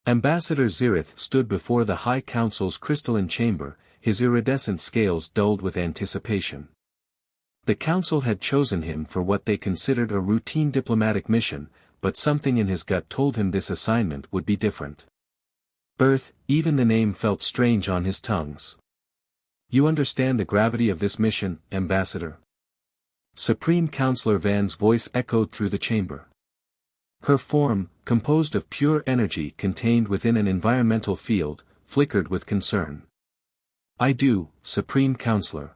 Ambassador Zirith stood before the High Council's crystalline chamber, his iridescent scales dulled with anticipation. The Council had chosen him for what they considered a routine diplomatic mission, but something in his gut told him this assignment would be different. Earth, even the name felt strange on his tongues. You understand the gravity of this mission, Ambassador? Supreme Counselor Van's voice echoed through the chamber. Her form, composed of pure energy contained within an environmental field, flickered with concern. I do, Supreme Counselor.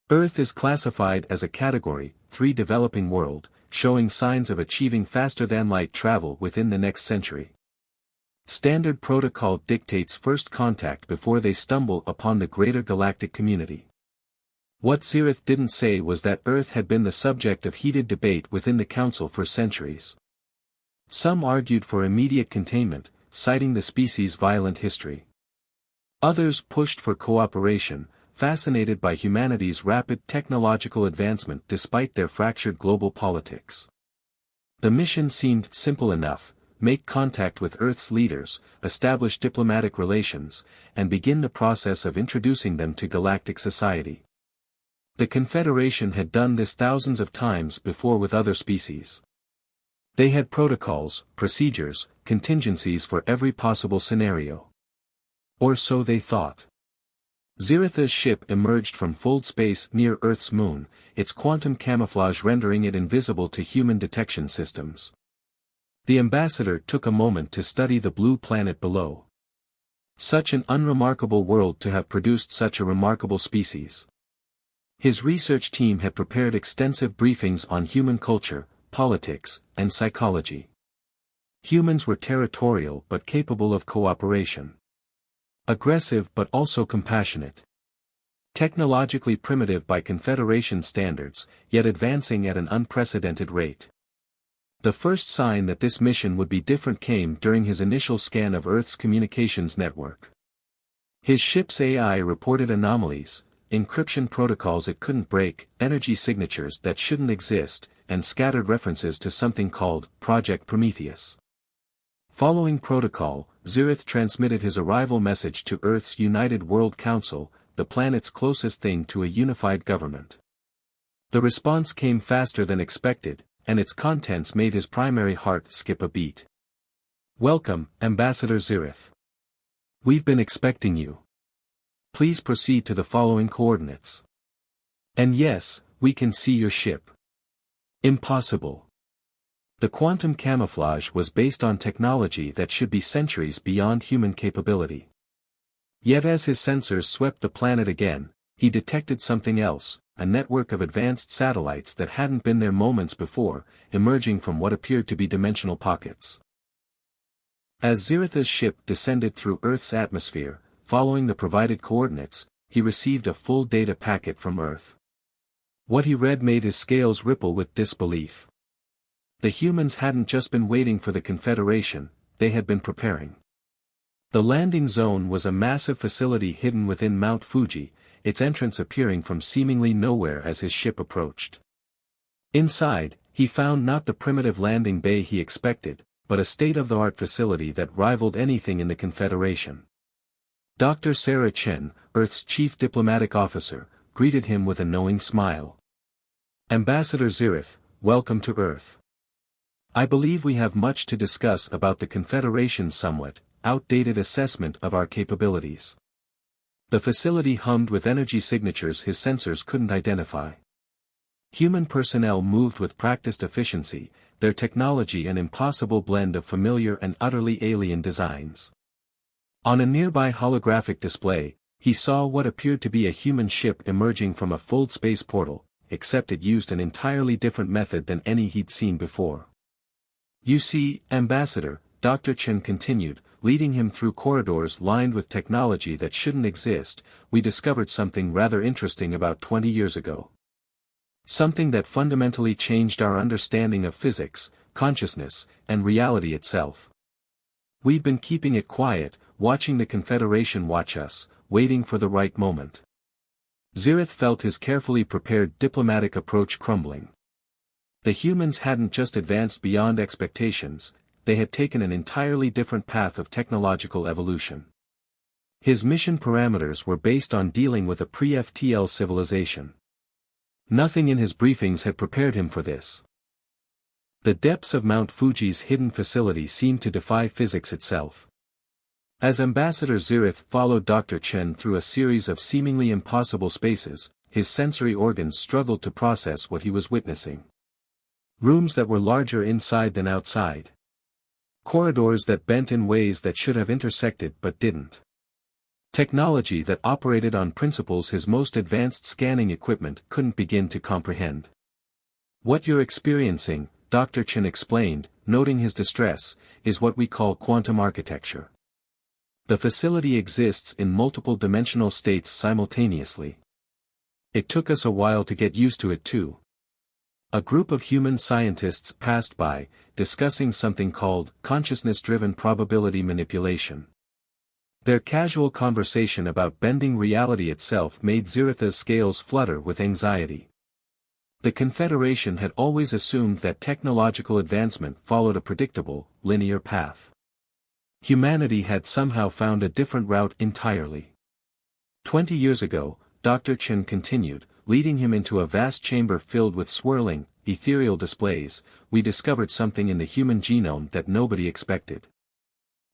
Earth is classified as a Category 3 developing world, showing signs of achieving faster-than-light travel within the next century. Standard protocol dictates first contact before they stumble upon the greater galactic community. What Zirith didn't say was that Earth had been the subject of heated debate within the Council for centuries. Some argued for immediate containment, citing the species' violent history. Others pushed for cooperation, fascinated by humanity's rapid technological advancement despite their fractured global politics. The mission seemed simple enough: make contact with Earth's leaders, establish diplomatic relations, and begin the process of introducing them to galactic society. The Confederation had done this thousands of times before with other species. They had protocols, procedures, contingencies for every possible scenario. Or so they thought. Ziritha's ship emerged from fold space near Earth's moon, its quantum camouflage rendering it invisible to human detection systems. The ambassador took a moment to study the blue planet below. Such an unremarkable world to have produced such a remarkable species. His research team had prepared extensive briefings on human culture, politics, and psychology. Humans were territorial but capable of cooperation. Aggressive but also compassionate. Technologically primitive by Confederation standards, yet advancing at an unprecedented rate. The first sign that this mission would be different came during his initial scan of Earth's communications network. His ship's AI reported anomalies, encryption protocols it couldn't break, energy signatures that shouldn't exist, and scattered references to something called Project Prometheus. Following protocol, Zirith transmitted his arrival message to Earth's United World Council, the planet's closest thing to a unified government. The response came faster than expected, and its contents made his primary heart skip a beat. Welcome, Ambassador Zirith. We've been expecting you. Please proceed to the following coordinates. And yes, we can see your ship. Impossible. The quantum camouflage was based on technology that should be centuries beyond human capability. Yet as his sensors swept the planet again, he detected something else, a network of advanced satellites that hadn't been there moments before, emerging from what appeared to be dimensional pockets. As Ziritha's ship descended through Earth's atmosphere, following the provided coordinates, he received a full data packet from Earth. What he read made his scales ripple with disbelief. The humans hadn't just been waiting for the Confederation, they had been preparing. The landing zone was a massive facility hidden within Mount Fuji, its entrance appearing from seemingly nowhere as his ship approached. Inside, he found not the primitive landing bay he expected, but a state-of-the-art facility that rivaled anything in the Confederation. Dr. Sarah Chen, Earth's chief diplomatic officer, greeted him with a knowing smile. Ambassador Zirith, welcome to Earth. I believe we have much to discuss about the Confederation's somewhat outdated assessment of our capabilities. The facility hummed with energy signatures his sensors couldn't identify. Human personnel moved with practiced efficiency, their technology an impossible blend of familiar and utterly alien designs. On a nearby holographic display, he saw what appeared to be a human ship emerging from a fold space portal, except it used an entirely different method than any he'd seen before. You see, Ambassador, Dr. Chen continued, leading him through corridors lined with technology that shouldn't exist, we discovered something rather interesting about 20 years ago. Something that fundamentally changed our understanding of physics, consciousness, and reality itself. We've been keeping it quiet, watching the Confederation watch us, waiting for the right moment. Zirith felt his carefully prepared diplomatic approach crumbling. The humans hadn't just advanced beyond expectations, they had taken an entirely different path of technological evolution. His mission parameters were based on dealing with a pre-FTL civilization. Nothing in his briefings had prepared him for this. The depths of Mount Fuji's hidden facility seemed to defy physics itself. As Ambassador Zirith followed Dr. Chen through a series of seemingly impossible spaces, his sensory organs struggled to process what he was witnessing. Rooms that were larger inside than outside. Corridors that bent in ways that should have intersected but didn't. Technology that operated on principles his most advanced scanning equipment couldn't begin to comprehend. What you're experiencing, Dr. Chen explained, noting his distress, is what we call quantum architecture. The facility exists in multiple dimensional states simultaneously. It took us a while to get used to it too. A group of human scientists passed by, discussing something called consciousness-driven probability manipulation. Their casual conversation about bending reality itself made Ziritha's scales flutter with anxiety. The Confederation had always assumed that technological advancement followed a predictable, linear path. Humanity had somehow found a different route entirely. 20 years ago, Dr. Chen continued, leading him into a vast chamber filled with swirling, ethereal displays, we discovered something in the human genome that nobody expected.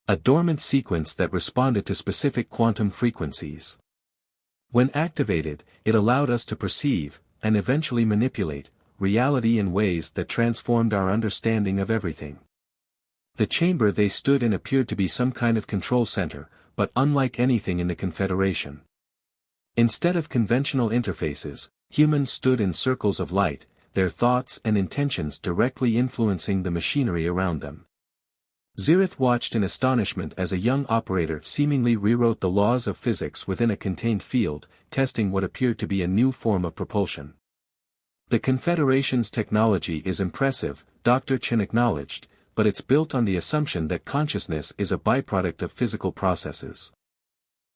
A dormant sequence that responded to specific quantum frequencies. When activated, it allowed us to perceive, and eventually manipulate, reality in ways that transformed our understanding of everything. The chamber they stood in appeared to be some kind of control center, but unlike anything in the Confederation. Instead of conventional interfaces, humans stood in circles of light, their thoughts and intentions directly influencing the machinery around them. Zirith watched in astonishment as a young operator seemingly rewrote the laws of physics within a contained field, testing what appeared to be a new form of propulsion. The Confederation's technology is impressive, Dr. Chen acknowledged, but it's built on the assumption that consciousness is a byproduct of physical processes.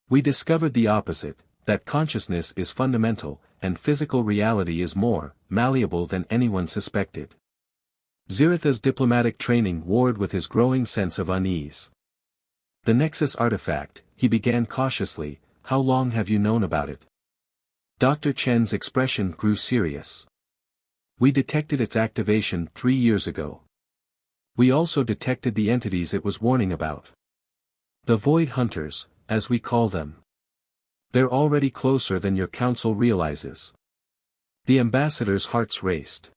We discovered the opposite, that consciousness is fundamental, and physical reality is more malleable than anyone suspected. Ziritha's diplomatic training warred with his growing sense of unease. The Nexus artifact, he began cautiously, how long have you known about it? Dr. Chen's expression grew serious. We detected its activation 3 years ago. We also detected the entities it was warning about. The Void Hunters, as we call them. They're already closer than your council realizes. The ambassador's hearts raced.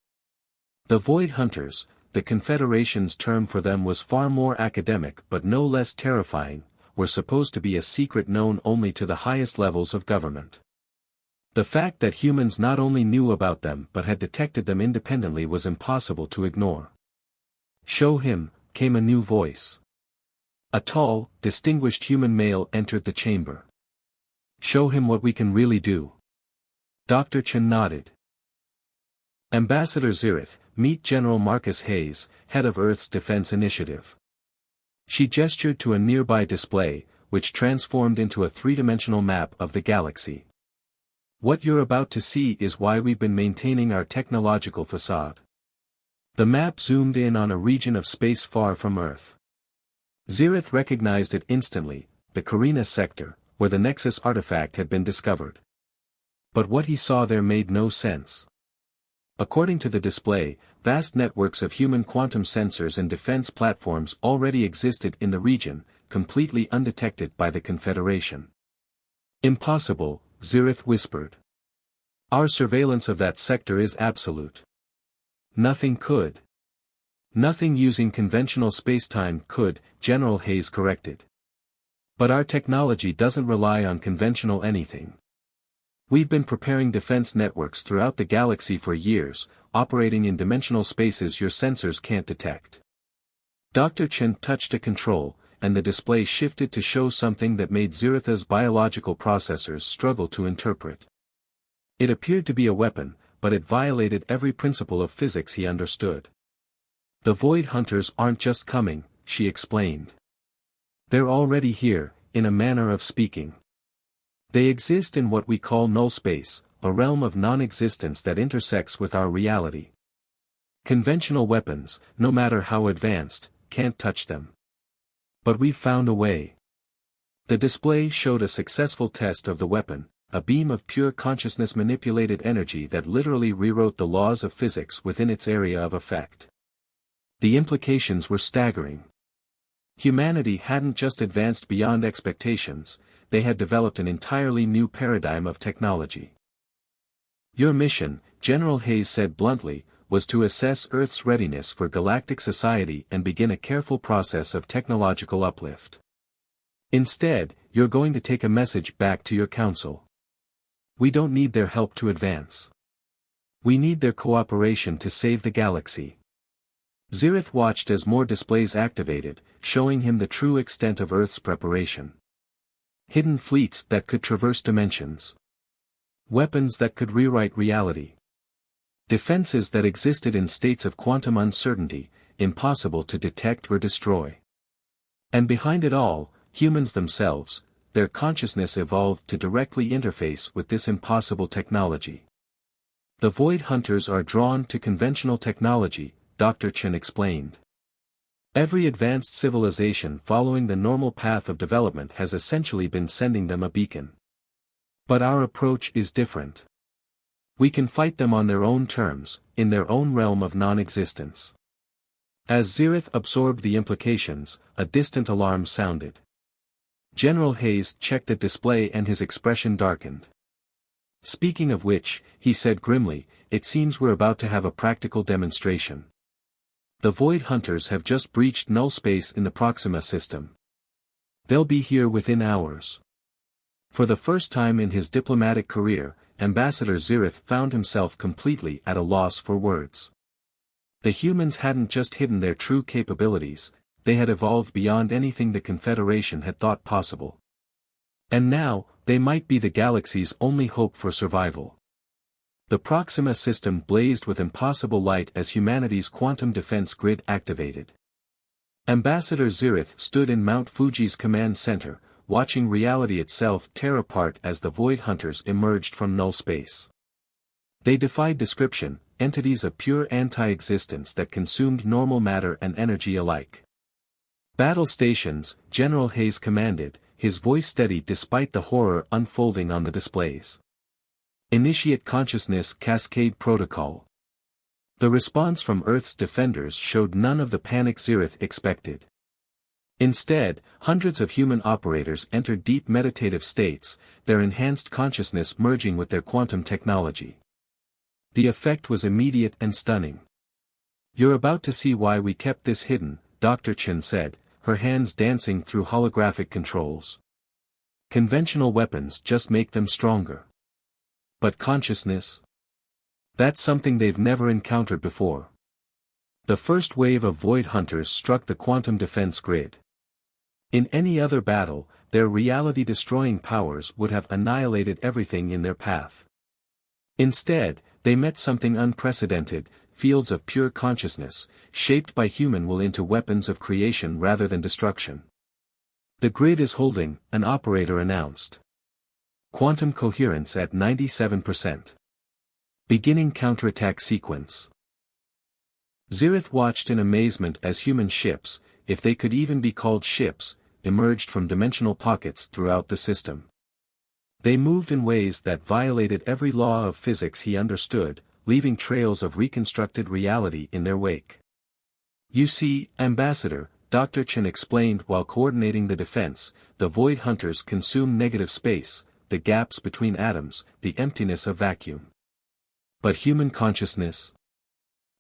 The Void Hunters, the Confederation's term for them was far more academic but no less terrifying, were supposed to be a secret known only to the highest levels of government. The fact that humans not only knew about them but had detected them independently was impossible to ignore. Show him, came a new voice. A tall, distinguished human male entered the chamber. Show him what we can really do. Dr. Chen nodded. Ambassador Zirith, meet General Marcus Hayes, head of Earth's Defense Initiative. She gestured to a nearby display, which transformed into a three-dimensional map of the galaxy. What you're about to see is why we've been maintaining our technological facade. The map zoomed in on a region of space far from Earth. Zirith recognized it instantly, the Carina sector, where the Nexus artifact had been discovered. But what he saw there made no sense. According to the display, vast networks of human quantum sensors and defense platforms already existed in the region, completely undetected by the Confederation. Impossible, Zirith whispered. Our surveillance of that sector is absolute. Nothing could. Nothing using conventional spacetime could, General Hayes corrected. But our technology doesn't rely on conventional anything. We've been preparing defense networks throughout the galaxy for years, operating in dimensional spaces your sensors can't detect. Dr. Chen touched a control, and the display shifted to show something that made Ziritha's biological processors struggle to interpret. It appeared to be a weapon, but it violated every principle of physics he understood. The Void Hunters aren't just coming, she explained. They're already here, in a manner of speaking. They exist in what we call null space, a realm of non-existence that intersects with our reality. Conventional weapons, no matter how advanced, can't touch them. But we've found a way. The display showed a successful test of the weapon, a beam of pure consciousness manipulated energy that literally rewrote the laws of physics within its area of effect. The implications were staggering. Humanity hadn't just advanced beyond expectations, they had developed an entirely new paradigm of technology. Your mission, General Hayes said bluntly, was to assess Earth's readiness for galactic society and begin a careful process of technological uplift. Instead, you're going to take a message back to your council. We don't need their help to advance. We need their cooperation to save the galaxy. Zirith watched as more displays activated, showing him the true extent of Earth's preparation. Hidden fleets that could traverse dimensions. Weapons that could rewrite reality. Defenses that existed in states of quantum uncertainty, impossible to detect or destroy. And behind it all, humans themselves, their consciousness evolved to directly interface with this impossible technology. The Void Hunters are drawn to conventional technology, Dr. Chen explained. Every advanced civilization following the normal path of development has essentially been sending them a beacon. But our approach is different. We can fight them on their own terms, in their own realm of non-existence. As Zirith absorbed the implications, a distant alarm sounded. General Hayes checked the display and his expression darkened. Speaking of which, he said grimly, it seems we're about to have a practical demonstration. The Void Hunters have just breached null space in the Proxima system. They'll be here within hours. For the first time in his diplomatic career, Ambassador Zirith found himself completely at a loss for words. The humans hadn't just hidden their true capabilities, they had evolved beyond anything the Confederation had thought possible. And now, they might be the galaxy's only hope for survival. The Proxima system blazed with impossible light as humanity's quantum defense grid activated. Ambassador Zirith stood in Mount Fuji's command center, watching reality itself tear apart as the Void Hunters emerged from null space. They defied description, entities of pure anti-existence that consumed normal matter and energy alike. Battle stations, General Hayes commanded, his voice steady despite the horror unfolding on the displays. Initiate consciousness cascade protocol. The response from Earth's defenders showed none of the panic Zirith expected. Instead, hundreds of human operators entered deep meditative states, their enhanced consciousness merging with their quantum technology. The effect was immediate and stunning. You're about to see why we kept this hidden, Dr. Chen said, her hands dancing through holographic controls. Conventional weapons just make them stronger. But consciousness? That's something they've never encountered before. The first wave of Void Hunters struck the quantum defense grid. In any other battle, their reality-destroying powers would have annihilated everything in their path. Instead, they met something unprecedented, fields of pure consciousness, shaped by human will into weapons of creation rather than destruction. The grid is holding, an operator announced. Quantum coherence at 97%. Beginning counterattack sequence. Zirith watched in amazement as human ships, if they could even be called ships, emerged from dimensional pockets throughout the system. They moved in ways that violated every law of physics he understood, leaving trails of reconstructed reality in their wake. You see, Ambassador, Dr. Chen explained while coordinating the defense, the Void Hunters consume negative space, the gaps between atoms, the emptiness of vacuum. But human consciousness?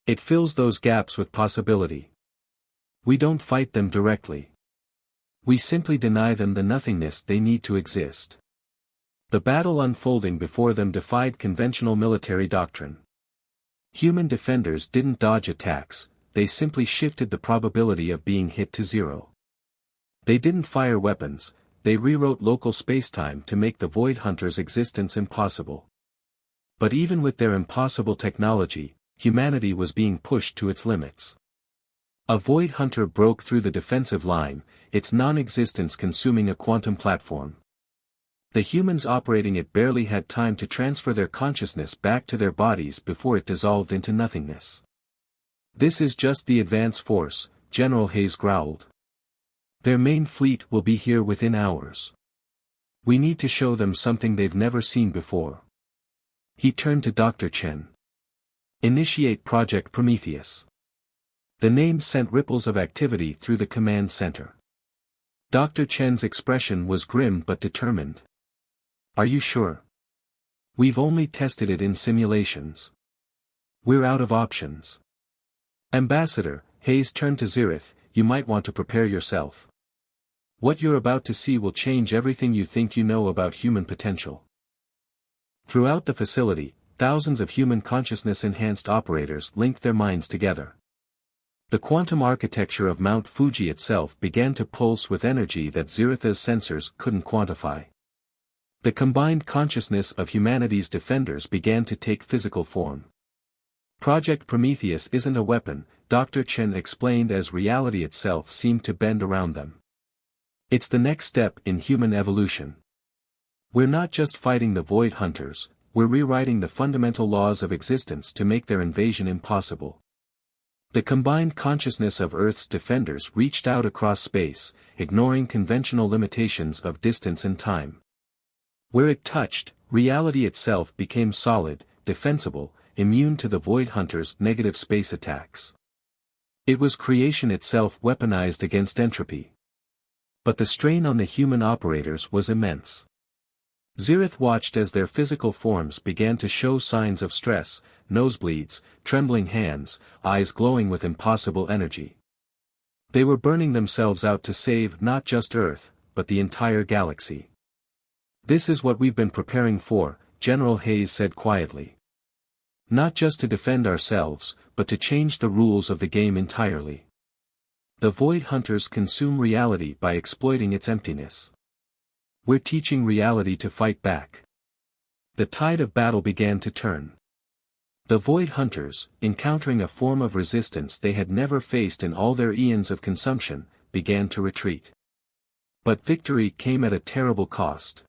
It fills those gaps with possibility. We don't fight them directly. We simply deny them the nothingness they need to exist. The battle unfolding before them defied conventional military doctrine. Human defenders didn't dodge attacks, they simply shifted the probability of being hit to zero. They didn't fire weapons, they rewrote local spacetime to make the Void Hunters' existence impossible. But even with their impossible technology, humanity was being pushed to its limits. A Void Hunter broke through the defensive line, its non-existence consuming a quantum platform. The humans operating it barely had time to transfer their consciousness back to their bodies before it dissolved into nothingness. This is just the advance force, General Hayes growled. Their main fleet will be here within hours. We need to show them something they've never seen before. He turned to Dr. Chen. Initiate Project Prometheus. The name sent ripples of activity through the command center. Dr. Chen's expression was grim but determined. Are you sure? We've only tested it in simulations. We're out of options. Ambassador, Hayes turned to Zirith, you might want to prepare yourself. What you're about to see will change everything you think you know about human potential. Throughout the facility, thousands of human consciousness-enhanced operators linked their minds together. The quantum architecture of Mount Fuji itself began to pulse with energy that Ziritha's sensors couldn't quantify. The combined consciousness of humanity's defenders began to take physical form. Project Prometheus isn't a weapon, Dr. Chen explained as reality itself seemed to bend around them. It's the next step in human evolution. We're not just fighting the Void Hunters, we're rewriting the fundamental laws of existence to make their invasion impossible. The combined consciousness of Earth's defenders reached out across space, ignoring conventional limitations of distance and time. Where it touched, reality itself became solid, defensible, immune to the Void Hunters' negative space attacks. It was creation itself weaponized against entropy. But the strain on the human operators was immense. Zirith watched as their physical forms began to show signs of stress, nosebleeds, trembling hands, eyes glowing with impossible energy. They were burning themselves out to save not just Earth, but the entire galaxy. This is what we've been preparing for, General Hayes said quietly. Not just to defend ourselves, but to change the rules of the game entirely. The Void Hunters consume reality by exploiting its emptiness. We're teaching reality to fight back. The tide of battle began to turn. The Void Hunters, encountering a form of resistance they had never faced in all their eons of consumption, began to retreat. But victory came at a terrible cost.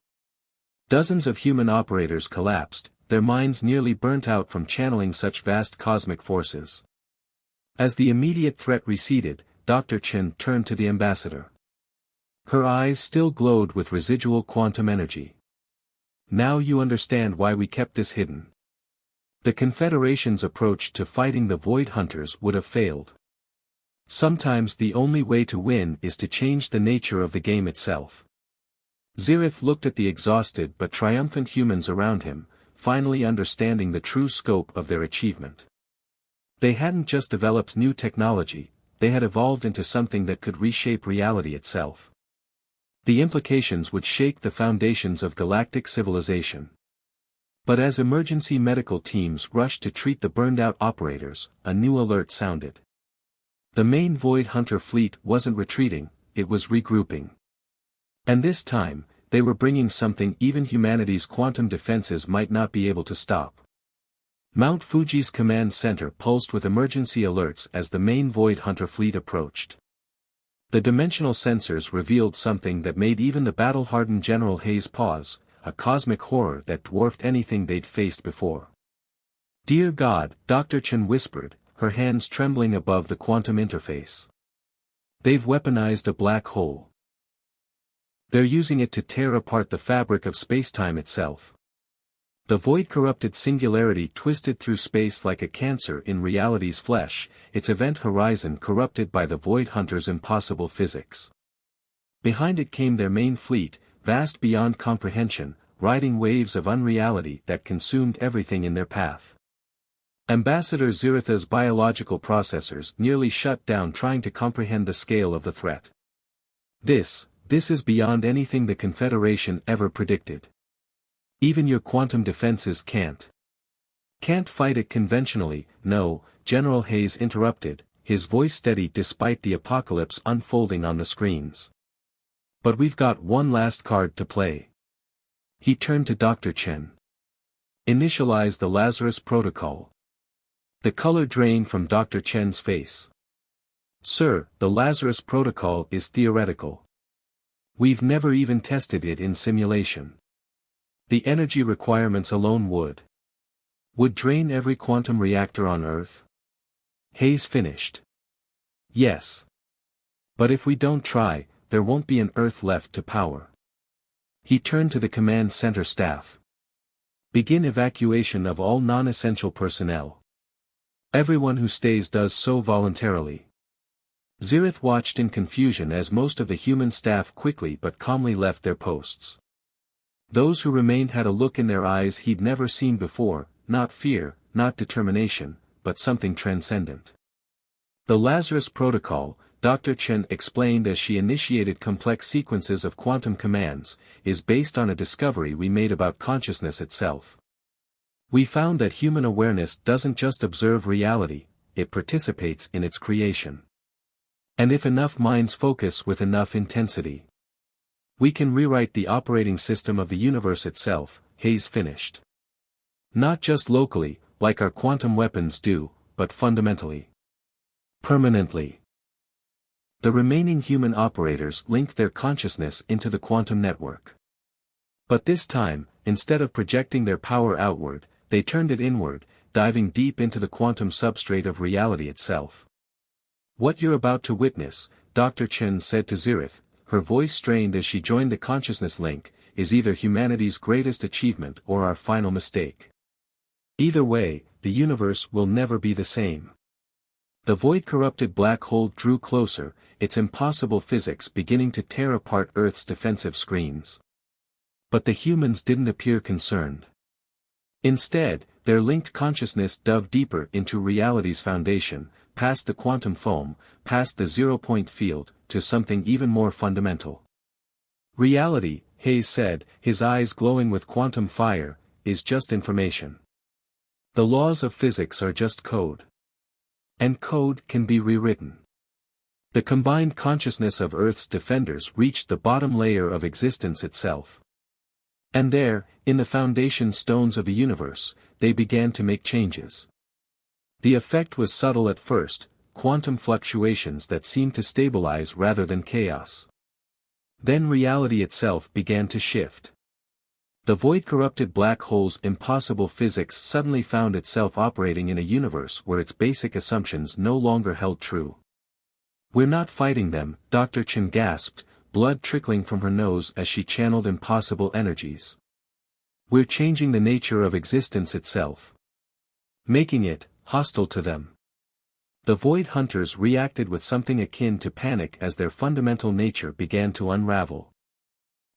Dozens of human operators collapsed, their minds nearly burnt out from channeling such vast cosmic forces. As the immediate threat receded, Dr. Chen turned to the ambassador. Her eyes still glowed with residual quantum energy. Now you understand why we kept this hidden. The Confederation's approach to fighting the Void Hunters would have failed. Sometimes the only way to win is to change the nature of the game itself. Zirith looked at the exhausted but triumphant humans around him, finally understanding the true scope of their achievement. They hadn't just developed new technology, they had evolved into something that could reshape reality itself. The implications would shake the foundations of galactic civilization. But as emergency medical teams rushed to treat the burned-out operators, a new alert sounded. The main Void Hunter fleet wasn't retreating, it was regrouping. And this time, they were bringing something even humanity's quantum defenses might not be able to stop. Mount Fuji's command center pulsed with emergency alerts as the main Void Hunter fleet approached. The dimensional sensors revealed something that made even the battle-hardened General Hayes pause, a cosmic horror that dwarfed anything they'd faced before. Dear God, Dr. Chen whispered, her hands trembling above the quantum interface. They've weaponized a black hole. They're using it to tear apart the fabric of spacetime itself. The void-corrupted singularity twisted through space like a cancer in reality's flesh, its event horizon corrupted by the Void Hunters' impossible physics. Behind it came their main fleet, vast beyond comprehension, riding waves of unreality that consumed everything in their path. Ambassador Ziritha's biological processors nearly shut down trying to comprehend the scale of the threat. This is beyond anything the Confederation ever predicted. Even your quantum defenses can't fight it conventionally. No, General Hayes interrupted, his voice steady despite the apocalypse unfolding on the screens. But we've got one last card to play. He turned to Dr. Chen. Initialize the Lazarus Protocol. The color drained from Dr. Chen's face. Sir, the Lazarus Protocol is theoretical. We've never even tested it in simulation. The energy requirements alone would drain every quantum reactor on Earth. Hayes finished. Yes. But if we don't try, there won't be an Earth left to power. He turned to the command center staff. Begin evacuation of all non-essential personnel. Everyone who stays does so voluntarily. Zirith watched in confusion as most of the human staff quickly but calmly left their posts. Those who remained had a look in their eyes he'd never seen before, not fear, not determination, but something transcendent. The Lazarus Protocol, Dr. Chen explained as she initiated complex sequences of quantum commands, is based on a discovery we made about consciousness itself. We found that human awareness doesn't just observe reality, it participates in its creation. And if enough minds focus with enough intensity, we can rewrite the operating system of the universe itself, Hayes finished. Not just locally, like our quantum weapons do, but fundamentally. Permanently. The remaining human operators linked their consciousness into the quantum network. But this time, instead of projecting their power outward, they turned it inward, diving deep into the quantum substrate of reality itself. What you're about to witness, Dr. Chen said to Zirith, her voice strained as she joined the consciousness link, is either humanity's greatest achievement or our final mistake. Either way, the universe will never be the same. The void-corrupted black hole drew closer, its impossible physics beginning to tear apart Earth's defensive screens. But the humans didn't appear concerned. Instead, their linked consciousness dove deeper into reality's foundation, past the quantum foam, past the zero-point field, to something even more fundamental. Reality, Hayes said, his eyes glowing with quantum fire, is just information. The laws of physics are just code. And code can be rewritten. The combined consciousness of Earth's defenders reached the bottom layer of existence itself. And there, in the foundation stones of the universe, they began to make changes. The effect was subtle at first, quantum fluctuations that seemed to stabilize rather than chaos. Then reality itself began to shift. The void-corrupted black hole's impossible physics suddenly found itself operating in a universe where its basic assumptions no longer held true. We're not fighting them, Dr. Chen gasped, blood trickling from her nose as she channeled impossible energies. We're changing the nature of existence itself. Making it hostile to them. The Void Hunters reacted with something akin to panic as their fundamental nature began to unravel.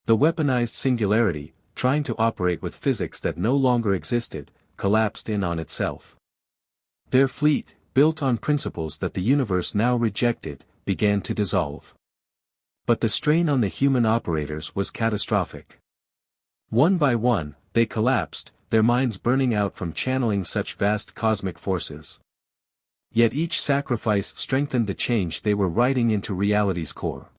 The weaponized singularity, trying to operate with physics that no longer existed, collapsed in on itself. Their fleet, built on principles that the universe now rejected, began to dissolve. But the strain on the human operators was catastrophic. One by one, they collapsed, their minds burning out from channeling such vast cosmic forces. Yet each sacrifice strengthened the change they were writing into reality's core.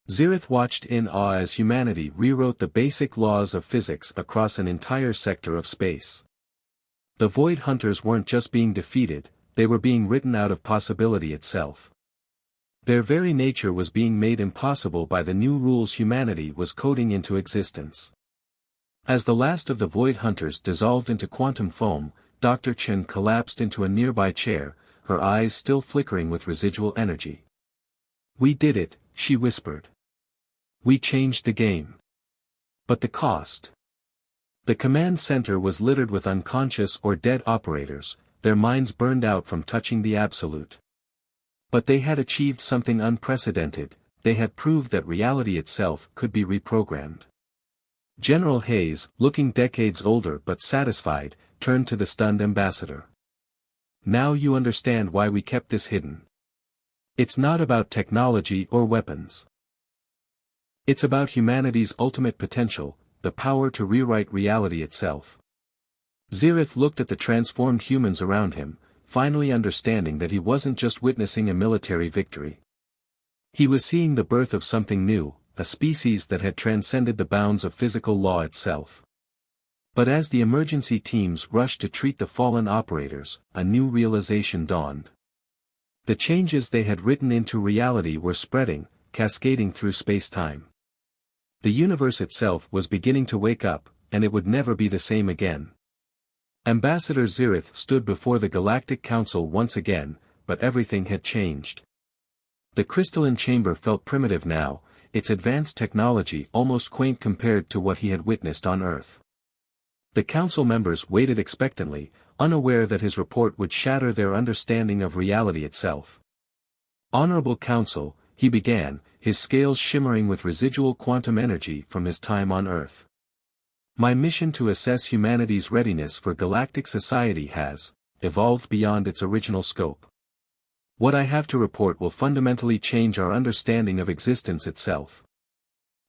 Zirith watched in awe as humanity rewrote the basic laws of physics across an entire sector of space. The Void Hunters weren't just being defeated, they were being written out of possibility itself. Their very nature was being made impossible by the new rules humanity was coding into existence. As the last of the Void Hunters dissolved into quantum foam, Dr. Chen collapsed into a nearby chair, her eyes still flickering with residual energy. "We did it," she whispered. "We changed the game. But the cost." The command center was littered with unconscious or dead operators, their minds burned out from touching the absolute. But they had achieved something unprecedented, they had proved that reality itself could be reprogrammed. General Hayes, looking decades older but satisfied, turned to the stunned ambassador. "Now you understand why we kept this hidden. It's not about technology or weapons. It's about humanity's ultimate potential, the power to rewrite reality itself." Zirith looked at the transformed humans around him, finally understanding that he wasn't just witnessing a military victory. He was seeing the birth of something new, a species that had transcended the bounds of physical law itself. But as the emergency teams rushed to treat the fallen operators, a new realization dawned. The changes they had written into reality were spreading, cascading through space-time. The universe itself was beginning to wake up, and it would never be the same again. Ambassador Zirith stood before the Galactic Council once again, but everything had changed. The crystalline chamber felt primitive now, its advanced technology almost quaint compared to what he had witnessed on Earth. The council members waited expectantly, unaware that his report would shatter their understanding of reality itself. Honorable Council, he began, his scales shimmering with residual quantum energy from his time on Earth. My mission to assess humanity's readiness for galactic society has evolved beyond its original scope. What I have to report will fundamentally change our understanding of existence itself.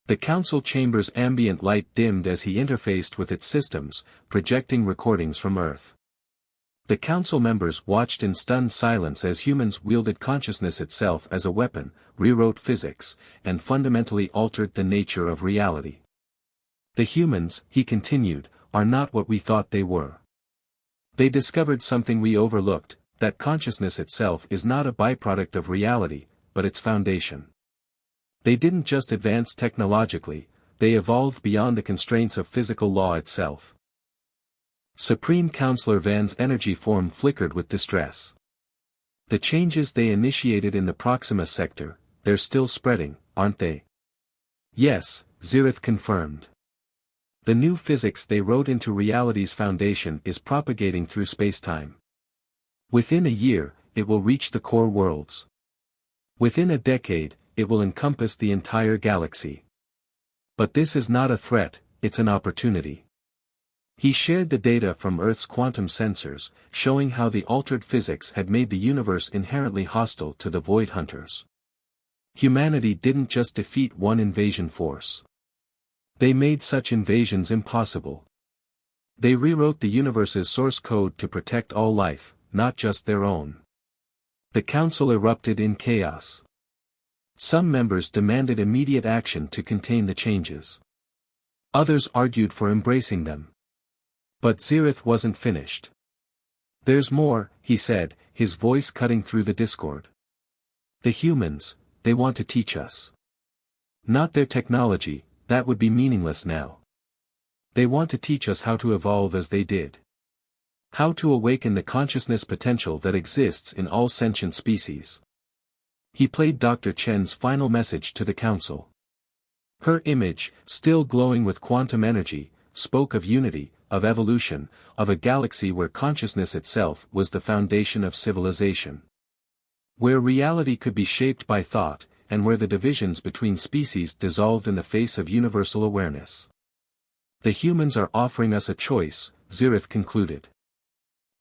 The council chamber's ambient light dimmed as he interfaced with its systems, projecting recordings from Earth. The council members watched in stunned silence as humans wielded consciousness itself as a weapon, rewrote physics, and fundamentally altered the nature of reality. The humans, he continued, are not what we thought they were. They discovered something we overlooked, that consciousness itself is not a byproduct of reality, but its foundation. They didn't just advance technologically, they evolved beyond the constraints of physical law itself. Supreme Counselor Van's energy form flickered with distress. The changes they initiated in the Proxima sector, they're still spreading, aren't they? Yes, Zirith confirmed. The new physics they wrote into reality's foundation is propagating through spacetime. Within a year, it will reach the core worlds. Within a decade, it will encompass the entire galaxy. But this is not a threat, it's an opportunity. He shared the data from Earth's quantum sensors, showing how the altered physics had made the universe inherently hostile to the Void Hunters. Humanity didn't just defeat one invasion force. They made such invasions impossible. They rewrote the universe's source code to protect all life, not just their own. The council erupted in chaos. Some members demanded immediate action to contain the changes. Others argued for embracing them. But Zirith wasn't finished. There's more, he said, his voice cutting through the discord. The humans, they want to teach us. Not their technology, that would be meaningless now. They want to teach us how to evolve as they did. How to awaken the consciousness potential that exists in all sentient species. He played Dr. Chen's final message to the council. Her image, still glowing with quantum energy, spoke of unity, of evolution, of a galaxy where consciousness itself was the foundation of civilization. Where reality could be shaped by thought, and where the divisions between species dissolved in the face of universal awareness. The humans are offering us a choice, Zirith concluded.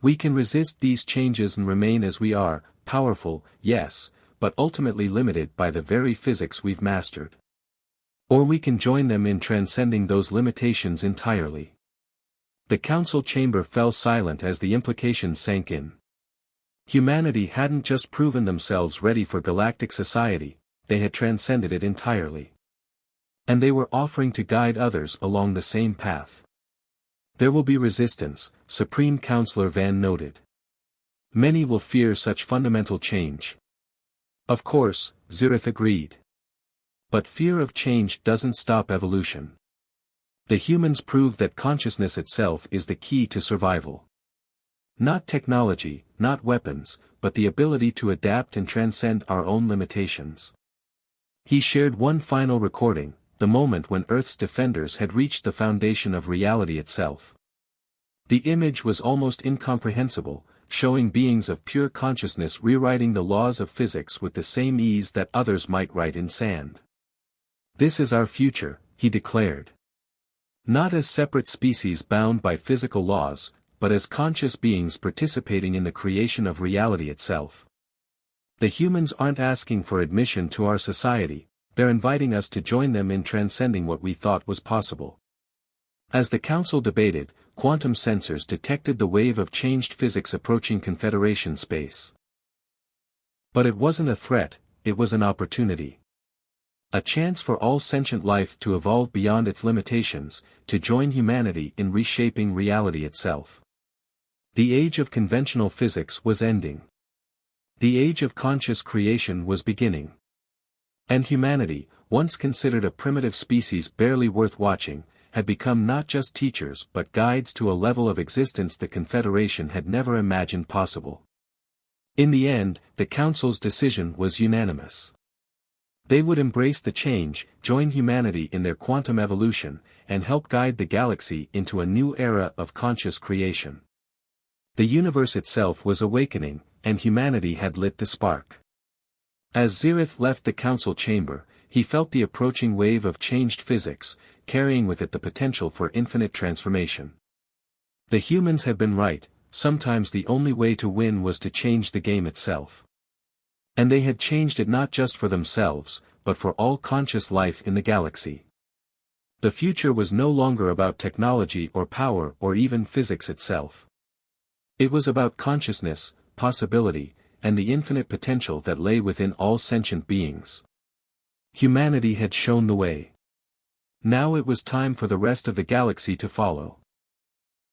We can resist these changes and remain as we are, powerful, yes, but ultimately limited by the very physics we've mastered. Or we can join them in transcending those limitations entirely. The council chamber fell silent as the implications sank in. Humanity hadn't just proven themselves ready for galactic society, they had transcended it entirely. And they were offering to guide others along the same path. There will be resistance, Supreme Counselor Van noted. Many will fear such fundamental change. Of course, Zirith agreed. But fear of change doesn't stop evolution. The humans proved that consciousness itself is the key to survival. Not technology, not weapons, but the ability to adapt and transcend our own limitations. He shared one final recording, the moment when Earth's defenders had reached the foundation of reality itself. The image was almost incomprehensible, showing beings of pure consciousness rewriting the laws of physics with the same ease that others might write in sand. This is our future, he declared. Not as separate species bound by physical laws, but as conscious beings participating in the creation of reality itself. The humans aren't asking for admission to our society, they're inviting us to join them in transcending what we thought was possible. As the council debated, quantum sensors detected the wave of changed physics approaching Confederation space. But it wasn't a threat, it was an opportunity. A chance for all sentient life to evolve beyond its limitations, to join humanity in reshaping reality itself. The age of conventional physics was ending. The age of conscious creation was beginning. And humanity, once considered a primitive species barely worth watching, had become not just teachers but guides to a level of existence the Confederation had never imagined possible. In the end, the Council's decision was unanimous. They would embrace the change, join humanity in their quantum evolution, and help guide the galaxy into a new era of conscious creation. The universe itself was awakening, and humanity had lit the spark. As Zirith left the council chamber, he felt the approaching wave of changed physics, carrying with it the potential for infinite transformation. The humans had been right, sometimes the only way to win was to change the game itself. And they had changed it not just for themselves, but for all conscious life in the galaxy. The future was no longer about technology or power or even physics itself. It was about consciousness, possibility, and the infinite potential that lay within all sentient beings. Humanity had shown the way. Now it was time for the rest of the galaxy to follow.